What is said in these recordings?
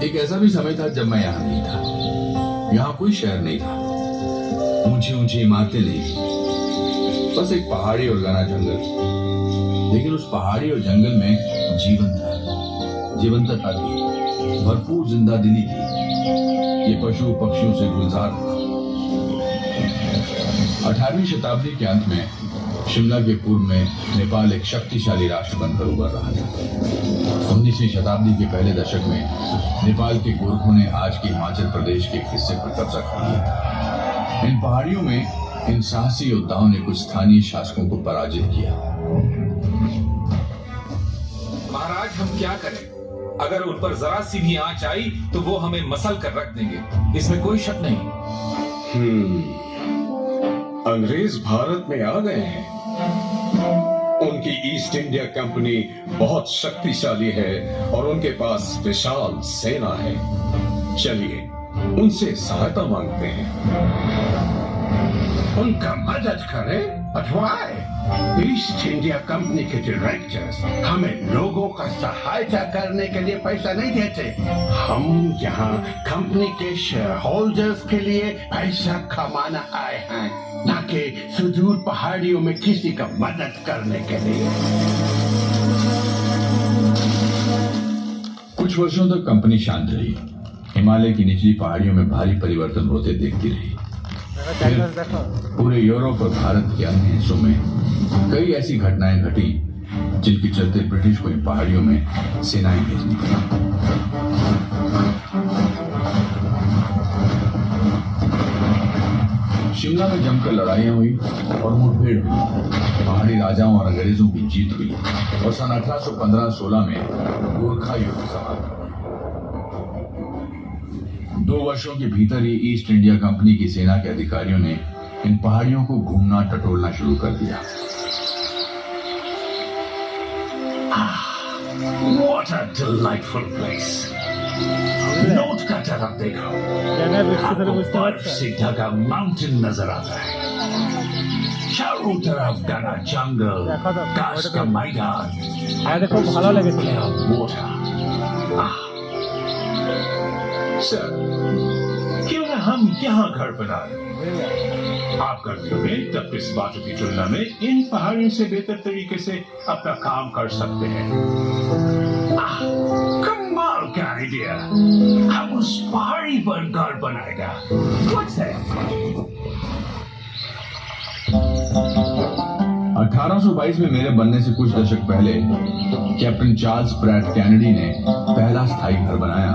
एक ऐसा भी समय था जब मैं यहाँ नहीं था। यहाँ कोई शहर नहीं था, ऊंची ऊंची इमारतें नहीं थी, बस एक पहाड़ी और घना जंगल। लेकिन उस पहाड़ी और जंगल में जीवन था, जीवंतता थी, भरपूर जिंदा दिली थी। ये पशु पक्षियों से गुलजार था। 18वीं शताब्दी के अंत में शिमला के पूर्व में नेपाल एक शक्तिशाली राष्ट्र बनकर उभर रहा था। 19वीं शताब्दी के पहले दशक में नेपाल के गोरखों ने आज के हिमाचल प्रदेश के एक हिस्से पर कब्जा कर लिया। इन पहाड़ियों में इन साहसी योद्धाओं ने कुछ स्थानीय शासकों को पराजित किया। महाराज, हम क्या करें? अगर उन पर जरा सी भी आंच आई तो वो हमें मसल कर रख देंगे, इसमें कोई शक नहीं। अंग्रेज भारत में आ गए हैं। उनकी ईस्ट इंडिया कंपनी बहुत शक्तिशाली है और उनके पास विशाल सेना है। चलिए उनसे सहायता मांगते हैं। उनका मदद करें? अथवाए ईस्ट इंडिया कंपनी के डायरेक्टर्स हमें लोगों का सहायता करने के लिए पैसा नहीं देते। हम यहाँ कंपनी के शेयर होल्डर्स के लिए पैसा कमाना आए हैं, न कि सुदूर पहाड़ियों में किसी का मदद करने के लिए। कुछ वर्षों तक कंपनी शांत रही। हिमालय की निचली पहाड़ियों में भारी परिवर्तन होते देखती रही। पूरे यूरोप और भारत के अन्य हिस्सों में कई ऐसी घटनाएं घटी जिनके चलते ब्रिटिश को इन पहाड़ियों में सेनाएं भेजनी पड़ी। शिमला में जमकर लड़ाइयां हुई और मुठभेड़ हुई। पहाड़ी राजाओं और अंग्रेजों की जीत हुई और सन 1815-16 में गोरखा युद्ध समाप्त हुआ। 2 वर्षों के भीतर ही ईस्ट इंडिया कंपनी की सेना के अधिकारियों ने इन पहाड़ियों को घूमना टटोलना शुरू कर दिया। What a delightful place! Note का तरफ देखो, आपको बर्फ से ढका माउंटेन नजर आता है। चारों तरफ घना जंगल, घास का मैदान, सर, क्यों न हम यहाँ घर बना लें? आप गर्मियों में तपिश वाटों की तुलना में इन पहाड़ियों से बेहतर तरीके से अपना काम कर सकते हैं। कमाल का आइडिया! हम उस पहाड़ी पर घर बनाएगा। What's that? 1822 में मेरे बनने से कुछ दशक पहले कैप्टन चार्ल्स प्रैट कैनेडी ने पहला स्थायी घर बनाया,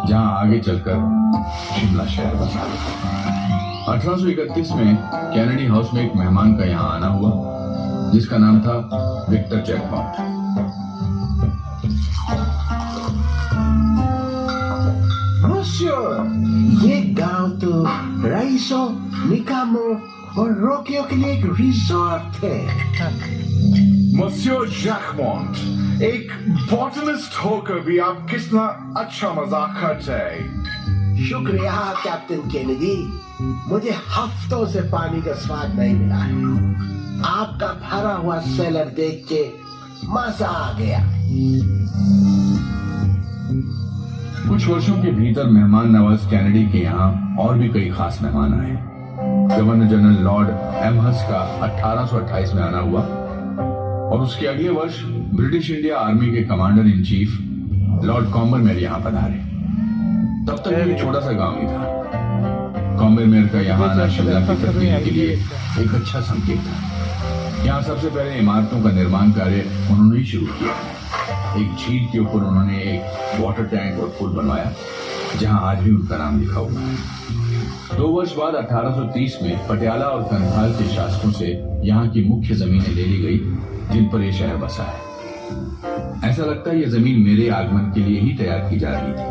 जहां आगे चलकर शिमला शहर बसा। 1831 में कैनेडी हाउस में एक मेहमान का यहां आना हुआ, जिसका नाम था विक्टर जैकपॉट। ये गांव तो रईसों, निकामों और रोकियों के लिए एक रिसोर्ट है। मसियो जैकमॉन्ट, एक बॉटनिस्ट होकर भी आप कितना अच्छा मजाक करते हैं। शुक्रिया कैप्टन केनेडी, मुझे हफ्तों से पानी का स्वाद नहीं मिला है। आपका भरा हुआ सेलर देख के मजा आ गया। कुछ वर्षों के भीतर मेहमान नवाज कैनेडी के यहाँ और भी कई खास मेहमान आए। गवर्नर जनरल लॉर्ड एमहर्स्ट का 1828 में आना हुआ और उसके अगले वर्ष ब्रिटिश इंडिया आर्मी के कमांडर इन चीफ लॉर्ड कॉम्बरमेयर यहाँ पधारे। तब तक ये छोटा सा गांव ही था। कॉम्बरमेयर का यहाँ आना शिमला की तरक्की के लिए एक अच्छा संकेत था। यहाँ सबसे पहले इमारतों का निर्माण कार्य उन्होंने ही शुरू किया। एक झील के ऊपर उन्होंने एक वाटर टैंक और पुल बनवाया, जहां आज भी उनका नाम लिखा हुआ है। 2 वर्ष बाद 1830 में पटियाला और कंथाल के शासकों से यहाँ की मुख्य जमीनें ले ली गई, जिन पर यह शहर बसा है। ऐसा लगता है यह जमीन मेरे आगमन के लिए ही तैयार की जा रही थी।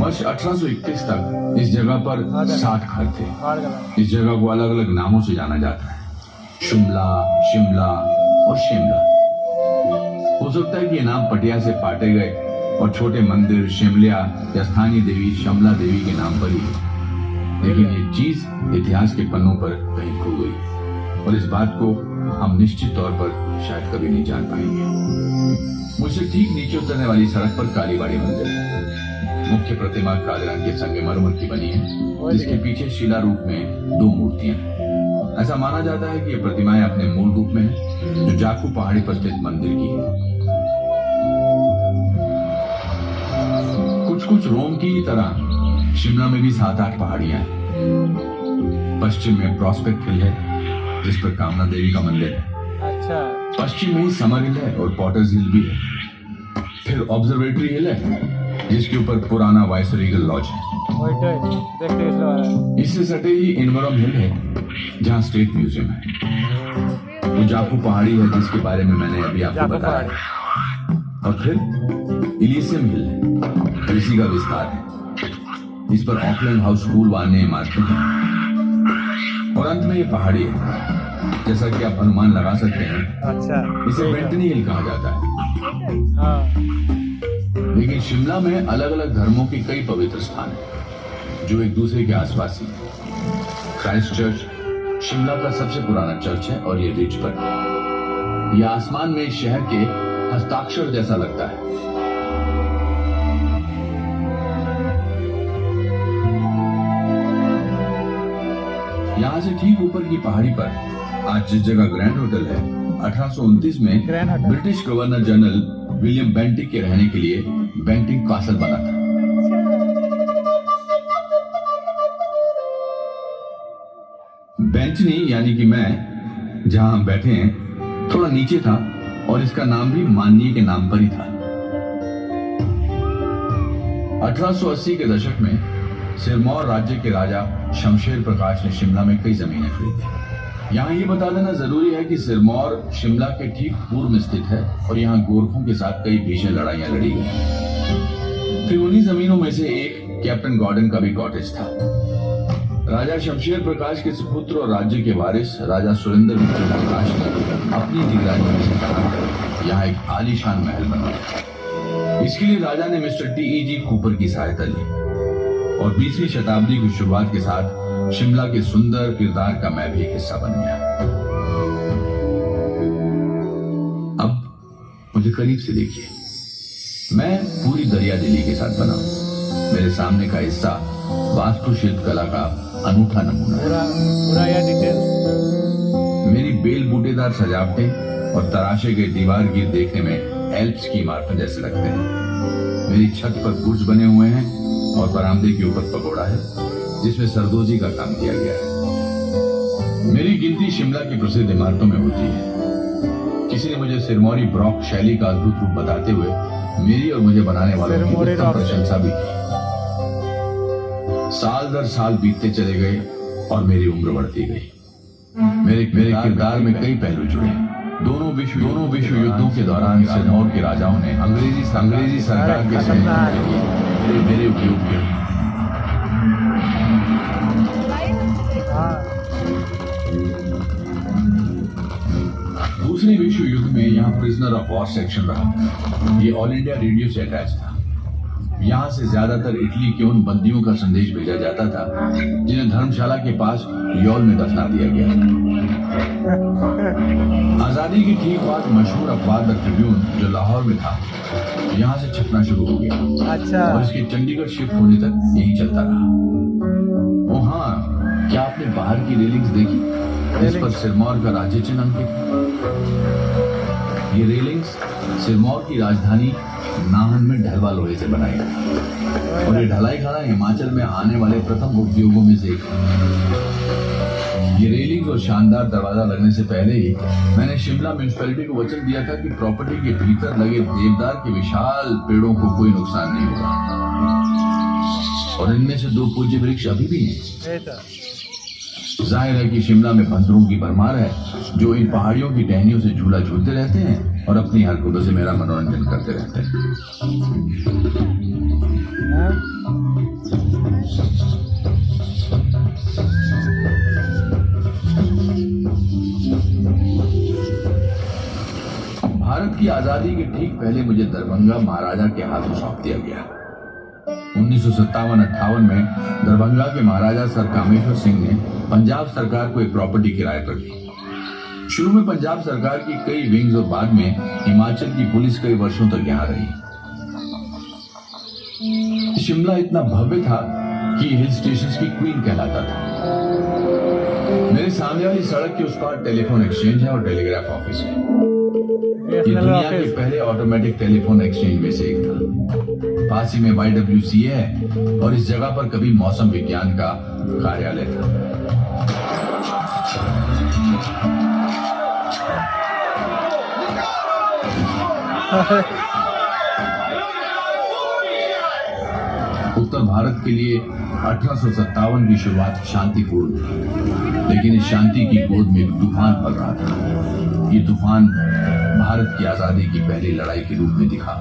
वर्ष 1831 तक इस जगह पर 60 घर थे। इस जगह को अलग अलग नामों से जाना जाता है, शिमला, शिमला और शिमला। हो सकता है कि ये नाम पटिया से पाटे गए और छोटे मंदिर शिमलिया या स्थानीय देवी शमला देवी के नाम पर ही, लेकिन ये चीज इतिहास के पन्नों पर कहीं खो गई और इस बात को हम निश्चित तौर पर शायद कभी नहीं जान पाएंगे। मुझसे ठीक नीचे उतरने वाली सड़क पर कालीबाड़ी मंदिर है। मुख्य प्रतिमा काले रंग के संगमरमर की बनी है, जिसके पीछे शिला रूप में 2 मूर्तियां हैं। ऐसा माना जाता है कि ये प्रतिमाएं अपने मूल रूप में हैं, जो जाखू पहाड़ी पर स्थित मंदिर की है। कुछ रोम की तरह शिमला में भी 7-8 पहाड़ियां हैं। पश्चिम में प्रॉस्पेक्ट हिल है, जिस पर कामना देवी का मंदिर है। अच्छा, पश्चिम में समर हिल है और पॉटर्स हिल भी है। फिर ऑब्जर्वेटरी हिल है, जिसके ऊपर पुराना वाइसरीगल लॉज है। देखते हैं। इससे सटे ही इनवरम हिल है, जहाँ स्टेट म्यूजियम है। वो जाखू पहाड़ी है, जिसके बारे में मैंने अभी आपको बताया। और फिर इलीसियम हिल है, जो इसी का विस्तार है। इस पर ऑकलैंड हाउस स्कूल व अन्य इमारतें हैं। और अंत में ये पहाड़ी है, जैसा कि आप अनुमान लगा सकते हैं। अच्छा, इसे बेंटनी हिल कहा जाता है। हाँ। लेकिन शिमला में अलग अलग धर्मों के कई पवित्र स्थान हैं, जो एक दूसरे के आसपास ही हैं। क्राइस्ट चर्च शिमला का सबसे पुराना चर्च है और ये रिज पर है। यह आसमान में इस शहर के हस्ताक्षर जैसा लगता है। यहाँ से ठीक ऊपर की पहाड़ी पर आज जिस जगह ग्रैंड होटल है, 1829 में grand hotel. British governor general William Bentinck के रहने के लिए बेंटिक कासल बना था। बेंटनी यानी कि मैं जहां हम बैठे हैं थोड़ा नीचे था, और इसका नाम भी माननीय के नाम पर ही था। 1880 के दशक में सिरमौर राज्य के राजा शमशेर प्रकाश ने शिमला में कई जमीनें खरीदी। यहाँ ये बता देना जरूरी है कि सिरमौर शिमला के ठीक पूर्व में स्थित है और यहाँ गोरखों के साथ कई भीषण लड़ाइयां लड़ी गई। फिर उन्हीं जमीनों में से एक कैप्टन गॉर्डन का भी कॉटेज था। राजा शमशेर प्रकाश के सुपुत्र और राज्य के वारिस राजा सुरेंद्र मित्र प्रकाश ने अपनी निगरानी में से कहा यहाँ एक आलीशान महल बनवाया। इसके लिए राजा ने मिस्टर टीईजी कूपर की सहायता ली और 20वीं शताब्दी की शुरुआत के साथ शिमला के सुंदर किरदार का मैं भी एक हिस्सा बन गया। अब मुझे करीब से देखिए, मैं पूरी दरिया दिली के साथ बना हूं। मेरे सामने का हिस्सा वास्तुशिल्प कला का अनूठा नमूना है। पूरा या डिटेल। मेरी बेल बूटेदार सजावटें और तराशे गए दीवार गिर देखने में एल्प्स की इमारतें जैसे लगते हैं। मेरी छत पर बुर्ज बने हुए हैं और बरामदे के ऊपर पगोड़ा है, जिसमें सरदोजी का काम किया गया है। मेरी गिनती शिमला की प्रसिद्ध इमारतों में होती है। किसी ने मुझे सिरमौरी ब्रॉक शैली का अद्भुत रूप बताते हुए मेरी और मुझे बनाने वालों की उत्तम प्रशंसा भी की। साल दर साल बीतते चले गए और मेरी उम्र बढ़ती गई। मेरे किरदार में कई पहलू जुड़े। दोनों विश्व युद्धों के दौरान सिरमौर के राजाओं ने अंग्रेजी सरकार के सहयोग के लिए मेरे उपयोग किया। दूसरे विश्व युद्ध में यहाँ प्रिजनर ऑफ वॉर सेक्शन रहा। ये ऑल इंडिया रेडियो से अटैच था। यहाँ से ज्यादातर इटली के उन बंदियों का संदेश भेजा जाता था जिन्हें धर्मशाला के पास यौल में दफना दिया गया। आजादी की ठीक बाद मशहूर अखबार द ट्रिब्यून जो लाहौर में था, यहाँ से छपना शुरू हो गया। अच्छा। और इसके चंडीगढ़ शिफ्ट होने तक यही चलता रहा। ओ हाँ, क्या आपने बाहर की रेलिंग्स देखी? इस पर सिरमौर का राज्य चिन्ह अंकित। ये रेलिंग्स सिरमौर की राजधानी नाहन में ढलवा लोहे से बनाई गई और ये ढलाई खाना हिमाचल में आने वाले प्रथम उद्योगों में से एक है। ये रेलिंग और शानदार दरवाजा लगने से पहले ही मैंने शिमला म्यूनिसिपैलिटी को वचन दिया था कि प्रॉपर्टी के भीतर लगे देवदार के विशाल पेड़ों को कोई नुकसान नहीं होगा। और इनमें से 2 पूज्य वृक्ष अभी भी हैं। जाहिर है कि शिमला में बंदरों की भरमार है, जो इन पहाड़ियों की टहनियों से झूला झूलते रहते हैं और अपनी हरकतों से मेरा मनोरंजन करते रहते हैं। भारत की आजादी के ठीक पहले मुझे दरभंगा महाराजा के हाथों सौंप दिया गया। 1957-58 में दरभंगा के महाराजा सर कामेश्वर सिंह ने पंजाब सरकार को एक प्रॉपर्टी किराए पर दी। शुरू में पंजाब सरकार की कई विंग्स और बाद में हिमाचल की पुलिस कई वर्षों तक यहाँ रही। शिमला इतना भव्य था कि हिल स्टेशन की क्वीन कहलाता था। मेरे सामने वाली सड़क के उस पार टेलीफोन एक्सचेंज है और टेलीग्राफ ऑफिस है। ये दुनिया के पहले ऑटोमेटिक टेलीफोन एक्सचेंज में से एक था। पास ही में YWCA है और इस जगह पर कभी मौसम विज्ञान का कार्यालय था। उत्तर भारत के लिए 1857 की शुरुआत शांतिपूर्ण थी, लेकिन इस शांति की गोद में एक तूफान पल रहा था। ये तूफान भारत की आजादी की पहली लड़ाई के रूप में दिखा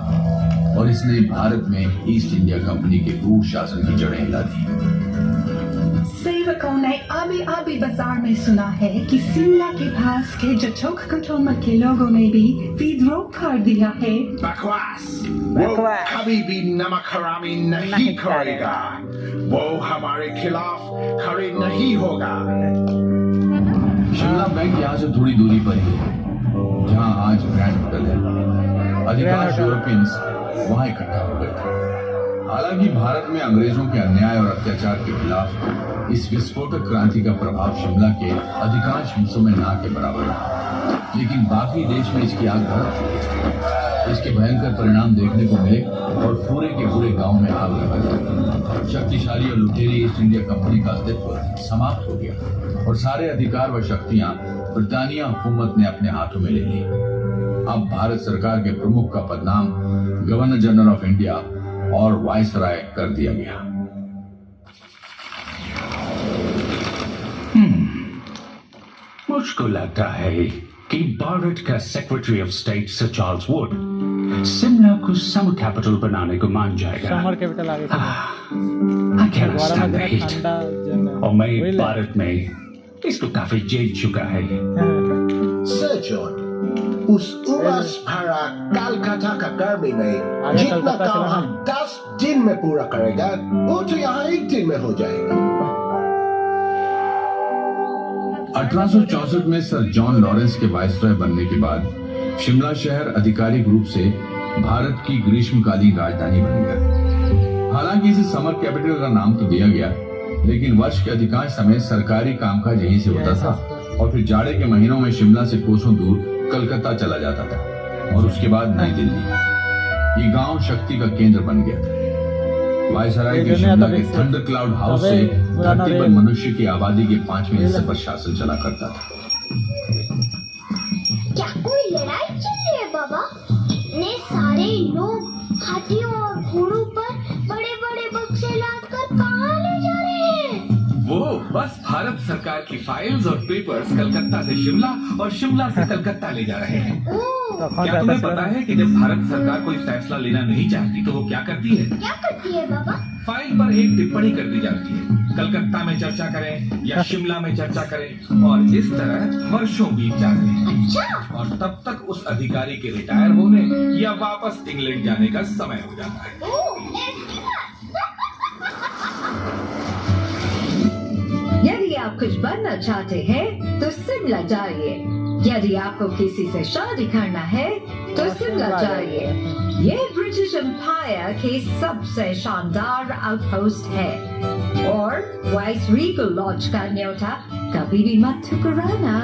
और इसने भारत में ईस्ट इंडिया कंपनी के क्रूर शासन की जड़ें हिला दी। सेवकों ने अभी बाजार में सुना है कि शिमला के पास के जटोक कंटोनमेंट के लोगों ने भी विद्रोह कर दिया है। बकवास। वो कभी भी नमक हरामी नहीं करेगा। वो हमारे खिलाफ खड़े नहीं होगा। शिमला बैंक यहाँ से थोड़ी दूरी पर ही है, जहाँ आज ग्रैंड होटल है। अधिकांश यूरोपियंस वहाँ इकट्ठा हो गए थे। हालांकि भारत में अंग्रेजों के अन्याय और अत्याचार के खिलाफ इस विस्फोटक क्रांति का प्रभाव शिमला के अधिकांश हिस्सों में ना के बराबर रहा, लेकिन बाकी देश में इसकी आग भड़क चुकी। इसके भयंकर परिणाम देखने को मिले और पूरे के पूरे गांव में आग लगा दी। शक्तिशाली और लुटेरी ईस्ट इंडिया कंपनी का अस्तित्व समाप्त हो गया और सारे अधिकार व शक्तियां ब्रिटानिया हुकूमत ने अपने हाथों में ले ली। अब भारत सरकार के प्रमुख का पदनाम गवर्नर जनरल ऑफ इंडिया और वायसराय कर दिया गया। मुझको लगता है कि भारत का secretary of state sir Charles Wood Shimla को समर कैपिटल बनाने को मान जाएगा। समर कैपिटल आ गई I cannot stand the heat। और मैं भारत में इसको काफी झेल चुका है। सर जॉन, उस उमस भरा कलकत्ता का गर्मी में जितना काम हम 10 दिन में पूरा करेगा, वो तो यहाँ 1 दिन में हो जाएगा। 1864 में सर जॉन लॉरेंस के वायसराय बनने के बाद शिमला शहर आधिकारिक रूप से भारत की ग्रीष्मकालीन राजधानी बन गया। हालांकि इसे समर कैपिटल का नाम तो दिया गया, लेकिन वर्ष के अधिकांश समय सरकारी कामकाज यहीं से होता था और फिर जाड़े के महीनों में शिमला से कोसों दूर कलकत्ता चला जाता था और उसके बाद नई दिल्ली। ये गांव शक्ति का केंद्र बन गया था। वायसराय के शिमला के थंडर क्लाउड हाउस से धरती पर मनुष्य की आबादी के 5वें हिस्से पर शासन चला करता था। क्या कोई लड़ाई चल रही है बाबा? ने सारे लोग हाथियों और घोड़ों पर बड़े बड़े बक्से लादकर कहाँ ले जा रहे हैं? वो बस भारत सरकार की फाइल्स और पेपर्स कलकत्ता से शिमला और शिमला से कलकत्ता ले जा रहे हैं। क्या तुम्हें पता है कि जब भारत सरकार कोई फैसला लेना नहीं चाहती तो वो क्या करती है? क्या करती है बाबा? फाइल पर एक टिप्पणी कर दी जाती है। कलकत्ता में चर्चा करें या शिमला में चर्चा करें और इस तरह वर्षों बीत जाते हैं। अच्छा। और तब तक उस अधिकारी के रिटायर होने या वापस इंग्लैंड जाने का समय हो जाता है। यदि आप कुछ बनना चाहते हैं तो शिमला जाइए। यदि आपको किसी से शादी करना है तो शिमला जाइए। ये ब्रिटिश एम्पायर के सबसे शानदार आउटपोस्ट है और वाइसरीगल लॉज का न्योता कभी भी मत ठुकराना।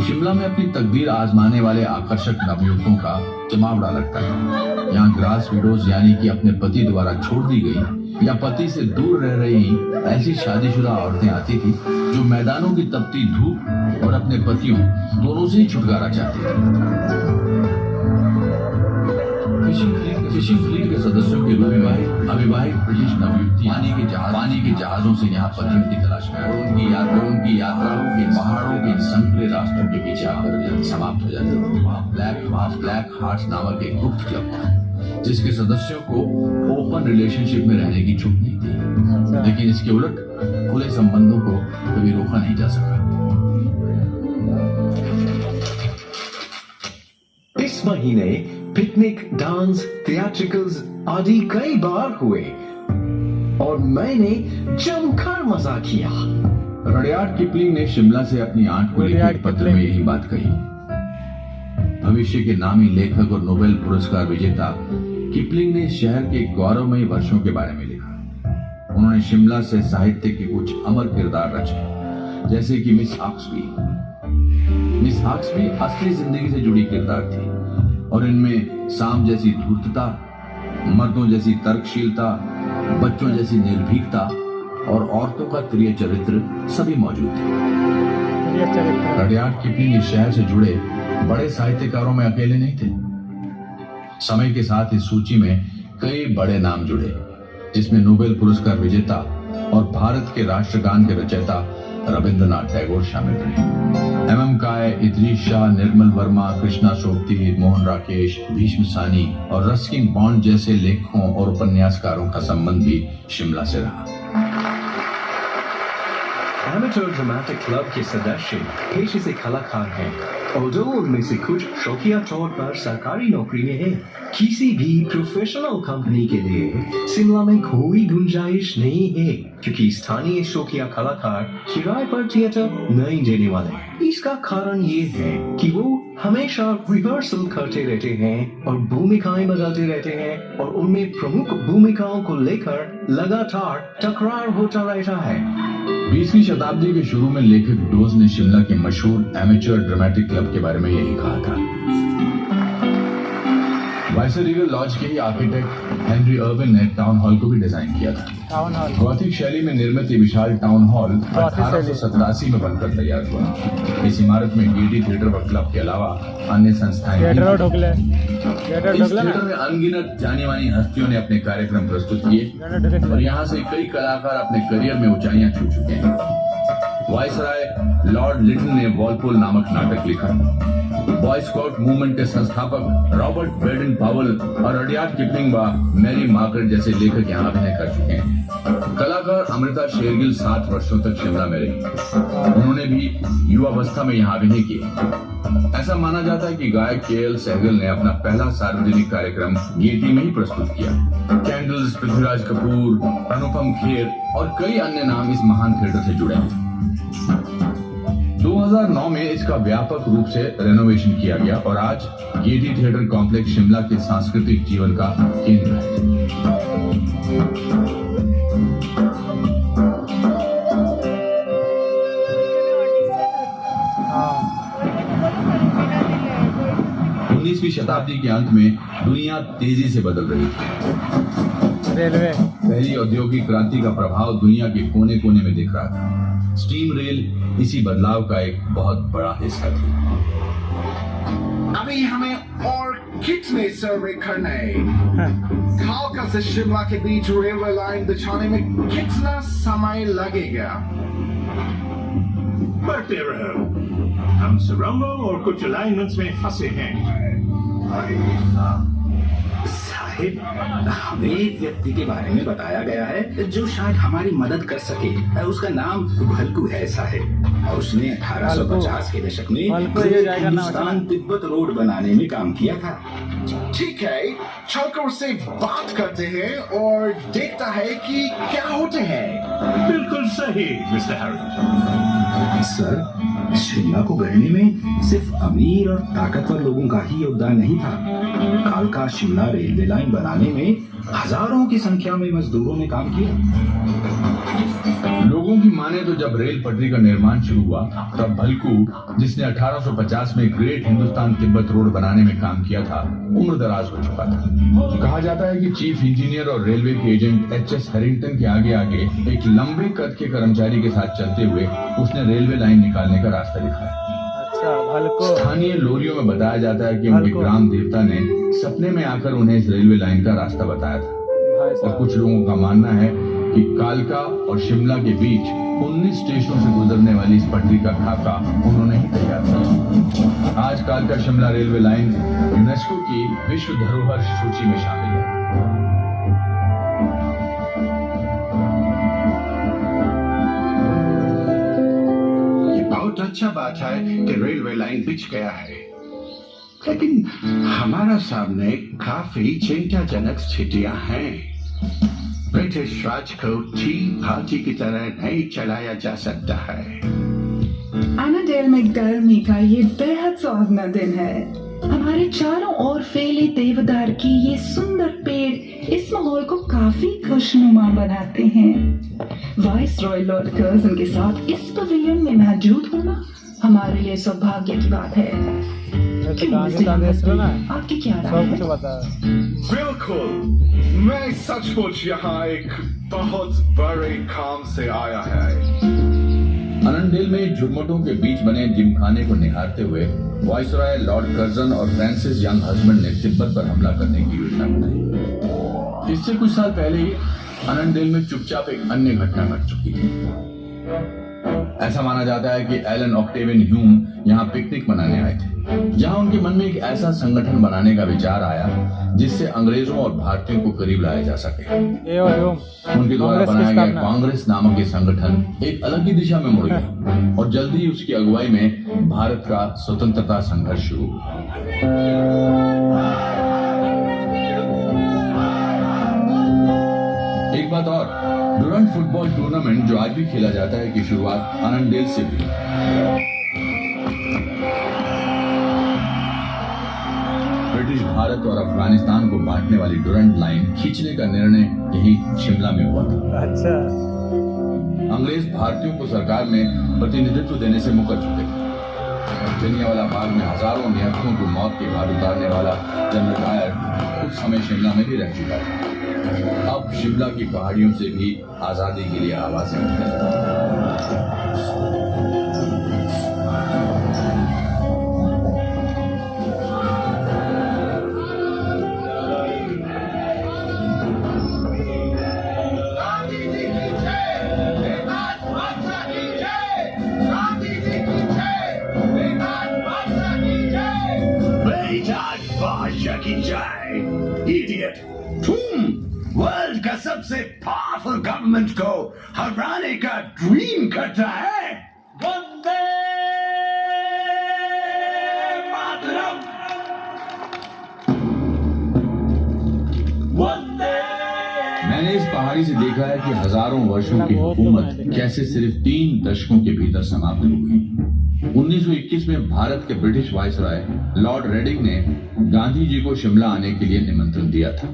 शिमला में अपनी तकदीर आजमाने वाले आकर्षक नवयुवकों का जमावड़ा लगता है। यहाँ ग्रास विडोज यानी कि अपने पति द्वारा छोड़ दी गई या पति से दूर रह रही ऐसी शादीशुदा औरतें आती थी जो मैदानों की तपती धूप और अपने पतियों दोनों से ही छुटकारा चाहती थी। फिशिंग फ्लीट के सदस्यों के अविवाहित ब्रिटिश नवयुवती पानी के जहाजों से यहाँ पतियों की तलाश में और उनकी यात्राओं के पहाड़ों के संकरे रास्तों के पीछे आकर समाप्त हो जाती थी। ब्लैक हार्ट्स नामक एक गुप्त क्लब था जिसके सदस्यों को ओपन रिलेशनशिप में रहने की छूट नहीं थी, लेकिन इसके उलट खुले संबंधों को कभी रोका नहीं जा सका। इस महीने पिकनिक, डांस, थिएट्रिकल्स आदि कई बार हुए और मैंने जमकर मजा किया। रडियार्ड किपलिंग ने शिमला से अपनी आंट को लिखे एक पत्र में यही बात कही। भविष्य के नामी लेखक और नोबेल पुरस्कार विजेता किपलिंग ने शहर के गौरवमयी वर्षों के बारे में लिखा। उन्होंने शिमला से साहित्य के कुछ अमर किरदार रचे, जैसे कि मिस हॉक्सबी। मिस हॉक्सबी असली जिंदगी से जुड़ी किरदार थी और इनमें सांप जैसी धूर्तता, मर्दों जैसी तर्कशीलता, बच्चों जैसी निर्भीकता और औरतों का प्रिय चरित्र सभी मौजूद थे। रडियार्ड किपलिंग इस शहर से जुड़े बड़े साहित्यकारों में अकेले नहीं थे। समय के साथ इस सूची में कई बड़े नाम जुड़े, जिसमें नोबेल पुरस्कार विजेता और भारत के राष्ट्रगान के रचयिता रविंद्रनाथ टैगोर शामिल रहे। एम काय, इद्रीस शाह, निर्मल वर्मा, कृष्णा सोबती, मोहन राकेश, भीष्म सानी और रस्किन बॉन्ड जैसे लेखकों और उपन्यासकारों का संबंध भी शिमला से रहा। एमेचर ड्रामेटिक क्लब के सदस्य पेशे से कलाकार हैं, और उनमें से कुछ शौकिया तौर पर सरकारी नौकरी में हैं। किसी भी प्रोफेशनल कंपनी के लिए शिमला में कोई गुंजाइश नहीं है, क्योंकि स्थानीय शौकिया कलाकार किराए पर थिएटर नहीं देने वाले। इसका कारण ये है कि वो हमेशा रिहर्सल करते रहते हैं और भूमिकाएं बदलते रहते हैं, और उनमें प्रमुख भूमिकाओं को लेकर लगातार टकरार होता रहता है। 20वीं शताब्दी के शुरू में लेखक डोज ने शिमला के मशहूर एमेचर ड्रामेटिक क्लब के बारे में यही कहा था। वाइसरेगल लॉज के ही आर्किटेक्ट हेनरी अर्विन ने टाउन हॉल को भी डिजाइन किया था। गॉथिक शैली में निर्मित ये विशाल टाउन हॉल 1887 में बनकर तैयार हुआ। इस इमारत में गेयटी थिएटर व क्लब के अलावा अन्य संस्थाएं इस थिएटर में अनगिनत जानी मानी हस्तियों ने अपने कार्यक्रम प्रस्तुत किए और यहाँ से कई कलाकार अपने करियर में ऊंचाइयां छू चुके हैं। वाइसराय लॉर्ड लिटन ने वॉलपोल नामक नाटक लिखा। बॉय स्काउट मूवमेंट के संस्थापक रॉबर्ट बेडन पावल और रडियार्ड किपलिंग व मैरी मार्गरेट जैसे लेखक यहाँ अभिनय कर चुके हैं। कलाकार अमृता शेरगिल 7 वर्षों तक शिमला में रही। उन्होंने भी युवावस्था में यहाँ अभिनय किया। ऐसा माना जाता है कि गायक के.एल. सहगल ने अपना पहला सार्वजनिक कार्यक्रम गेयटी में ही प्रस्तुत किया। कैंडल्स, पृथ्वीराज कपूर, अनुपम खेर और कई अन्य नाम इस महान थिएटर से जुड़े हैं। 2009 में इसका व्यापक रूप से रेनोवेशन किया गया और आज गेयटी थिएटर कॉम्प्लेक्स शिमला के सांस्कृतिक जीवन का केंद्र है। उन्नीसवीं शताब्दी के अंत में दुनिया तेजी से बदल रही थी। रेलवे पहली औद्योगिक क्रांति का प्रभाव दुनिया के कोने कोने में दिख रहा था। स्टीम रेल इसी बदलाव का एक बहुत बड़ा हिस्सा थी। अभी हमें और कितने सर्वे करने? कालका से शिमला के बीच रेलवे लाइन बिछाने में कितना समय लगेगा? बढ़ते रहो, हम सुरंगों और कुछ अलाइनमेंट्स में फंसे हैं। साहिब, हमें एक व्यक्ति के बारे में बताया गया है जो शायद हमारी मदद कर सके। उसका नाम भलकू है साहिब, और उसने 1850 के दशक में हिंदुस्तान तिब्बत रोड बनाने में काम किया था। ठीक है, चलकर उससे बात करते हैं और देखता है कि क्या होते हैं। बिल्कुल सही मिस्टर हैरिस। सर, शिमला को गढ़ने में सिर्फ अमीर और ताकतवर लोगों का ही योगदान नहीं था। कालका शिमला रेलवे लाइन बनाने में हजारों की संख्या में मजदूरों ने काम किया। लोगों की माने तो जब रेल पटरी का निर्माण शुरू हुआ तब भलकू, जिसने 1850 में ग्रेट हिंदुस्तान तिब्बत रोड बनाने में काम किया था, उम्र दराज हो चुका था। कहा जाता है कि चीफ इंजीनियर और रेलवे के एजेंट एच.एस. हैरिंगटन के आगे आगे एक लंबे कद के कर्मचारी के साथ चलते हुए उसने रेलवे लाइन निकालने का रास्ता दिखाया। स्थानीय लोरियों में बताया जाता है कि उनके ग्राम देवता ने सपने में आकर उन्हें इस रेलवे लाइन का रास्ता बताया था। और कुछ लोगों का मानना है कि कालका और शिमला के बीच 19 स्टेशनों से गुजरने वाली इस पटरी का खाका उन्होंने ही तैयार किया। आज कालका शिमला रेलवे लाइन यूनेस्को की विश्व धरोहर सूची में शामिल है। बहुत अच्छा बात है कि रेलवे लाइन बिछ गया है, लेकिन हमारा सामने काफी चिंताजनक स्थितियां हैं। ब्रिटिश राज को टी पार्टी की तरह नहीं चलाया जा सकता है। एनाडेल में गर्मी का ये बेहद सुहावना दिन है। हमारे चारों ओर फैले देवदार की ये सुंदर पेड़ इस माहौल को काफी खुशनुमा बनाते हैं। वाइस रॉय लॉर्ड कर्जन के साथ इस पवेलियन में मौजूद होना हमारे लिए सौभाग्य की बात है। क्यों मिस्टर अहमद, आपकी क्या राय है? बिल्कुल, मैं सचमुच यहाँ एक बहुत बड़े काम से आया है। अनंडेल में झुरमुटों के बीच बने जिमखाने को निहारते हुए वाइसरॉय लॉर्ड कर्जन और फ्रांसिस यंग हस्बैंड ने तिब्बत पर हमला करने की योजना बनाई। इससे कुछ साल पहले ही अनंडेल में चुपचाप एक अन्य घटना घट चुकी थी। ऐसा माना जाता है कि एलन ऑक्टेवियन ह्यूम यहाँ पिकनिक मनाने आए थे, जहाँ उनके मन में एक ऐसा संगठन बनाने का विचार आया जिससे अंग्रेजों और भारतीयों को करीब लाया जा सके। उनके द्वारा बनाया गया कांग्रेस नामक ये संगठन एक अलग ही दिशा में मुड़ गया और जल्दी ही उसकी अगुवाई में भारत का स्वतंत्रता संघर्ष शुरू हुआ। एक बात और, डुरंट फुटबॉल टूर्नामेंट जो आज भी खेला जाता है की शुरुआत अनंडेल से हुई। ब्रिटिश भारत और अफगानिस्तान को बांटने वाली डुरंट लाइन खींचने का निर्णय यही शिमला में हुआ था। अच्छा, अंग्रेज भारतीयों को सरकार में प्रतिनिधित्व देने से मुकर चुके थे। जलियांवाला बाग में हजारों निहत्थों को मौत के घाट उतारने वाला जनरल डायर कुछ समय शिमला में भी रह चुका था। अब शिमला की पहाड़ियों से भी आजादी के लिए आवाजें उठने लगी। Idiot! तुम वर्ल्ड का सबसे पावरफुल गवर्नमेंट को हराने का ड्रीम करता है? वंदे मातरम! वंदे! मैंने इस पहाड़ी से देखा है कि हजारों वर्षों की हुकूमत कैसे सिर्फ 3 दशकों के भीतर समाप्त हो गई। 1921 में भारत के ब्रिटिश वाइसरॉय लॉर्ड रेडिंग ने गांधी जी को शिमला आने के लिए निमंत्रण दिया था।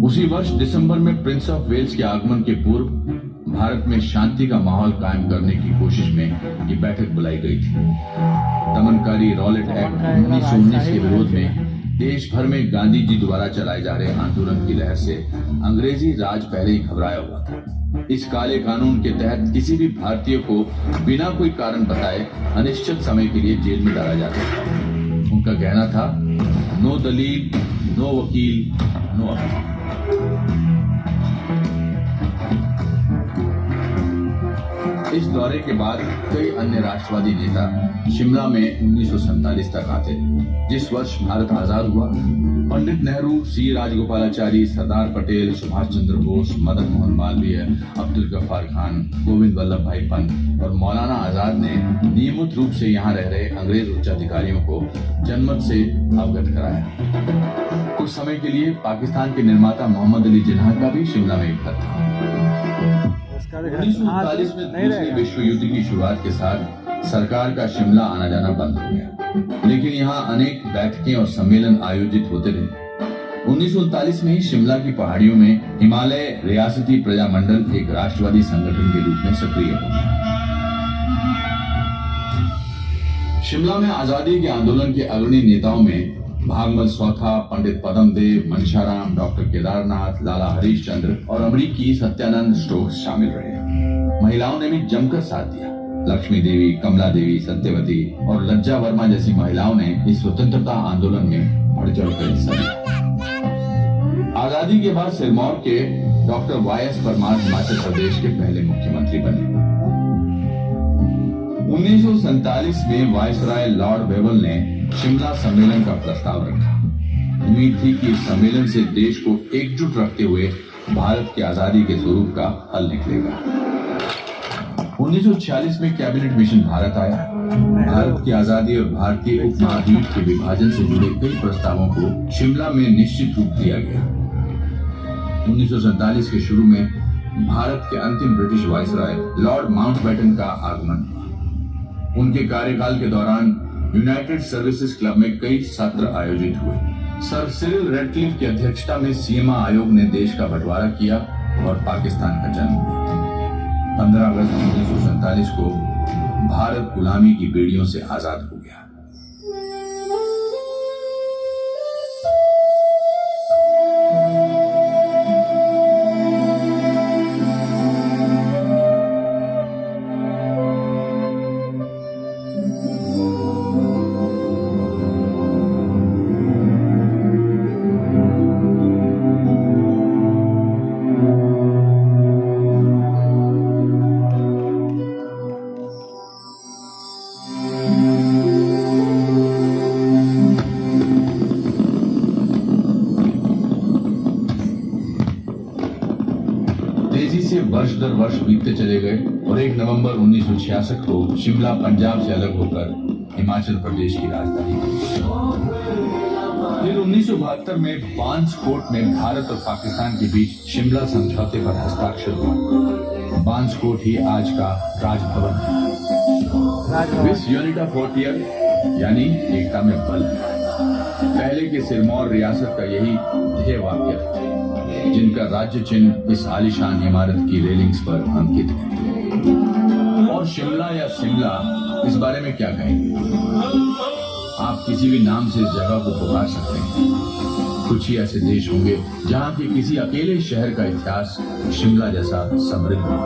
उसी वर्ष दिसंबर में प्रिंस ऑफ वेल्स के आगमन के पूर्व भारत में शांति का माहौल कायम करने की कोशिश में ये बैठक बुलाई गई थी। दमनकारी रॉलेट एक्ट 1919 के विरोध में देश भर में गांधी जी द्वारा चलाए जा रहे आंदोलन की लहर से अंग्रेजी राज पहले ही घबराया हुआ था। इस काले कानून के तहत किसी भी भारतीय को बिना कोई कारण बताए अनिश्चित समय के लिए जेल में डाला जाता था। उनका कहना था, नो दलील, नो वकील, नो अपील। इस दौरे के बाद कई अन्य राष्ट्रवादी नेता शिमला में 1947 तक आते थे। जिस वर्ष भारत आजाद हुआ, पंडित नेहरू, सी राजगोपालाचारी, सरदार पटेल, सुभाष चंद्र बोस, मदन मोहन मालवीय, अब्दुल गफ्फार खान, गोविंद वल्लभ भाई पंत और मौलाना आजाद ने नियमित रूप से यहाँ रह रहे अंग्रेज उच्चाधिकारियों को जनमत से अवगत कराया। कुछ समय के लिए पाकिस्तान के निर्माता मोहम्मद अली जिन्ना का भी शिमला में एक घर था। 1939 में दूसरे विश्व युद्ध की शुरुआत के साथ सरकार का शिमला आना जाना बंद हो गया, लेकिन यहाँ अनेक बैठकें और सम्मेलन आयोजित होते रहे। 1939 में ही शिमला की पहाड़ियों में हिमालय रियासती प्रजामंडल एक राष्ट्रवादी संगठन के रूप में सक्रिय हो गया। शिमला में आजादी के आंदोलन के अग्रणी नेताओं में भागमल स्वथा, पंडित पद्मदेव, मनशाराम, डॉक्टर केदारनाथ, लाला हरीश चंद्र और अमरीकी सत्यानंद स्टोक्स शामिल रहे। महिलाओं ने भी जमकर साथ दिया। लक्ष्मी देवी, कमला देवी, सत्यवती और लज्जा वर्मा जैसी महिलाओं ने इस स्वतंत्रता आंदोलन में बढ़ चढ़कर हिस्सा लिया। आजादी के बाद सिरमौर के डॉक्टर वाई.एस. परमार हिमाचल प्रदेश के पहले मुख्यमंत्री बने। 1947 में वाइसरॉय लॉर्ड वेवल ने शिमला सम्मेलन का प्रस्ताव रखा। उम्मीद थी कि इस सम्मेलन से देश को एकजुट रखते हुए भारत की आजादी के स्वरूप का हल निकलेगा। 1946 में कैबिनेट मिशन भारत आया। भारत की आजादी और भारतीय उपमहाद्वीप के विभाजन से जुड़े कई प्रस्तावों को शिमला में निश्चित रूप दिया गया। 1947 के शुरू में भारत के अंतिम ब्रिटिश वाइसरॉय लॉर्ड माउंटबेटन का आगमन हुआ। उनके कार्यकाल के दौरान यूनाइटेड सर्विसेज क्लब में कई सत्र आयोजित हुए। सर सिरिल रेडक्लिफ की अध्यक्षता में सीमा आयोग ने देश का बंटवारा किया और पाकिस्तान का जन्म हुआ। 15 अगस्त 1947 को भारत गुलामी की बेड़ियों से आजाद हो गया। तेजी से वर्ष दर वर्ष बीतते चले गए और 1 नवंबर 1966 को शिमला पंजाब से अलग होकर हिमाचल प्रदेश की राजधानी बनी। फिर 1972 में बांसकोट में भारत और पाकिस्तान के बीच शिमला समझौते पर हस्ताक्षर हुआ। बांसकोट ही आज का राजभवन है। विस यूनिटा फोर्टियर यानी एकता में बल। पहले के सिरमौर रियासत का यही ध्येय वाक्य है, जिनका राज्य चिन्ह इस आलीशान इमारत की रेलिंग्स पर अंकित है। और शिमला या शिमला, इस बारे में क्या कहेंगे? आप किसी भी नाम से इस जगह को पुकार सकते हैं। कुछ ही ऐसे देश होंगे जहां के किसी अकेले शहर का इतिहास शिमला जैसा समृद्ध है।